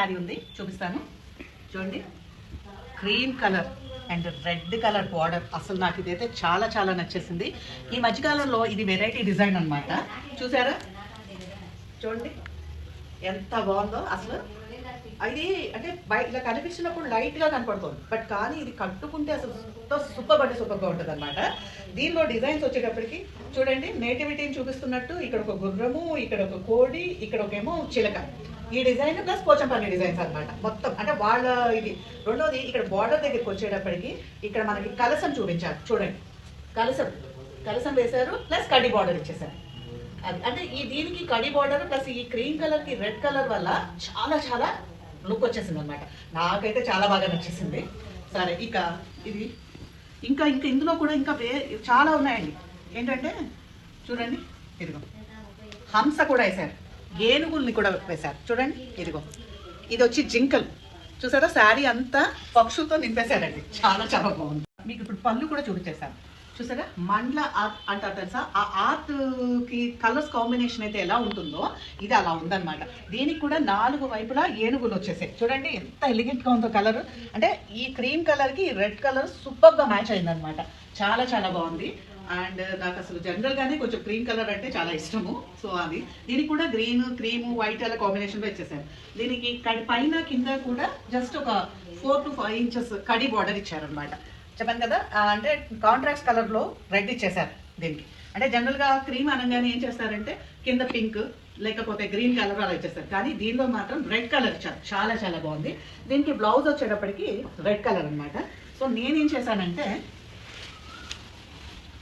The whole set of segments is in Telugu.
శారీ ఉంది, చూపిస్తాను చూడండి. Cream colour and red colour border. అసలు నాకు ఇదైతే చాలా చాలా నచ్చేసింది. ఈ మధ్యకాలంలో ఇది వెరైటీ డిజైన్ అనమాట. చూసారా చూడండి ఎంత బాగుందో. అసలు ఇది అంటే బయట ఇలా కనిపించినప్పుడు లైట్గా కనపడుతుంది, బట్ కానీ ఇది కట్టుకుంటే అసలు సూపర్గా ఉంటుంది అనమాట. దీనిలో డిజైన్స్ వచ్చేటప్పటికి చూడండి, నేటివిటీని చూపిస్తున్నట్టు ఇక్కడ ఒక గుర్రము, ఇక్కడ ఒక కోడి, ఇక్కడ ఒకేమో చిలక. ఈ డిజైన్ ప్లస్ పోచంపల్లి డిజైన్స్ అనమాట మొత్తం. అంటే వాళ్ళ ఇది. రెండోది ఇక్కడ బార్డర్ దగ్గరికి వచ్చేటప్పటికి ఇక్కడ మనకి కలసం చూపించారు చూడండి. కలసం వేశారు ప్లస్ కడి బార్డర్ ఇచ్చేసారు. అది అంటే ఈ దీనికి కడి బార్డర్ ప్లస్ ఈ క్రీమ్ కలర్ కి రెడ్ కలర్ వల్ల చాలా చాలా లుక్ వచ్చేసింది అనమాట. నాకైతే చాలా బాగా నచ్చేసింది. సరే ఇక ఇది ఇంకా ఇందులో కూడా ఇంకా చాలా ఉన్నాయండి. ఏంటంటే చూడండి, ఇదిగో హంస కూడా వేశారు, ఏనుగుల్ని కూడా వేశారు చూడండి. ఇదిగో ఇది వచ్చి జింకలు. చూసారా శారీ అంతా పక్షులతో నింపేశారండి. చాలా చాలా బాగుంది. మీకు ఇప్పుడు పళ్ళు కూడా చూపించేశాను. చూసారా మండల ఆర్ట్ అంటారు తెలుసా, ఆ ఆర్ట్ కి కలర్స్ కాంబినేషన్ అయితే ఎలా ఉంటుందో ఇది అలా ఉందన్నమాట. దీనికి కూడా 4 వైపులా ఏనుగులు వచ్చేసాయి చూడండి. ఎంత ఎలిగెంట్ గా ఉందో కలర్. అంటే ఈ క్రీమ్ కలర్ కి రెడ్ కలర్ సూపర్ గా మ్యాచ్ అయిందనమాట. చాలా చాలా బాగుంది. అండ్ నాకు అసలు జనరల్ గానే కొంచెం క్రీమ్ కలర్ అంటే చాలా ఇష్టము. సో అది దీనికి కూడా గ్రీన్ క్రీమ్ వైట్ అలా కాంబినేషన్ లో ఇచ్చేసారు. దీనికి పైన కింద కూడా జస్ట్ ఒక 4 to 5 ఇంచెస్ కడి బార్డర్ ఇచ్చారనమాట. చెప్పాను కదా, అంటే కాంట్రాక్ట్ కలర్ లో రెడ్ ఇచ్చేసారు దీనికి. అంటే జనరల్ గా క్రీమ్ అనగానే ఏం చేస్తారంటే కింద పింక్ లేకపోతే గ్రీన్ కలర్ అలా ఇచ్చేస్తారు, కానీ దీనిలో మాత్రం రెడ్ కలర్ ఇచ్చారు. చాలా చాలా బాగుంది. దీనికి బ్లౌజ్ వచ్చేటప్పటికి రెడ్ కలర్ అనమాట. సో నేనేం చేశానంటే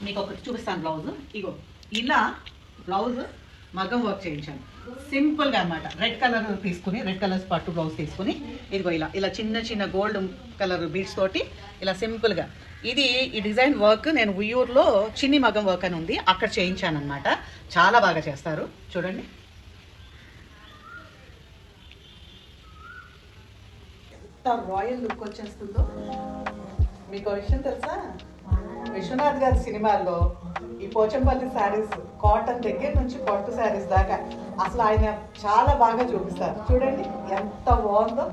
మీకు ఒకటి చూపిస్తాను బ్లౌజ్. ఇగో ఇలా బ్లౌజ్ మగ్గం వర్క్ చేయించాను సింపుల్గా అనమాట. రెడ్ కలర్ తీసుకుని, రెడ్ కలర్ పట్టు బ్లౌజ్ తీసుకుని, ఇదిగో ఇలా చిన్న చిన్న గోల్డ్ కలర్ బీడ్స్ తోటి ఇలా సింపుల్గా. ఈ డిజైన్ వర్క్ నేను ఉయ్యూరులో చిన్ని మగ్గం వర్క్ అని ఉంది, అక్కడ చేయించాను అనమాట. చాలా బాగా చేస్తారు చూడండి. ఎంత రాయల్ లుక్ వచ్చేస్తుందో. మీకు విషయం తెలుసా, విశ్వనాథ్ గారి సినిమాల్లో ఈ పోచంపల్లి శారీస్ కాటన్ దగ్గర నుంచి పట్టు శారీస్ దాకా అసలు ఆయన చాలా బాగా చూపిస్తారు. చూడండి ఎంత బాగుందో.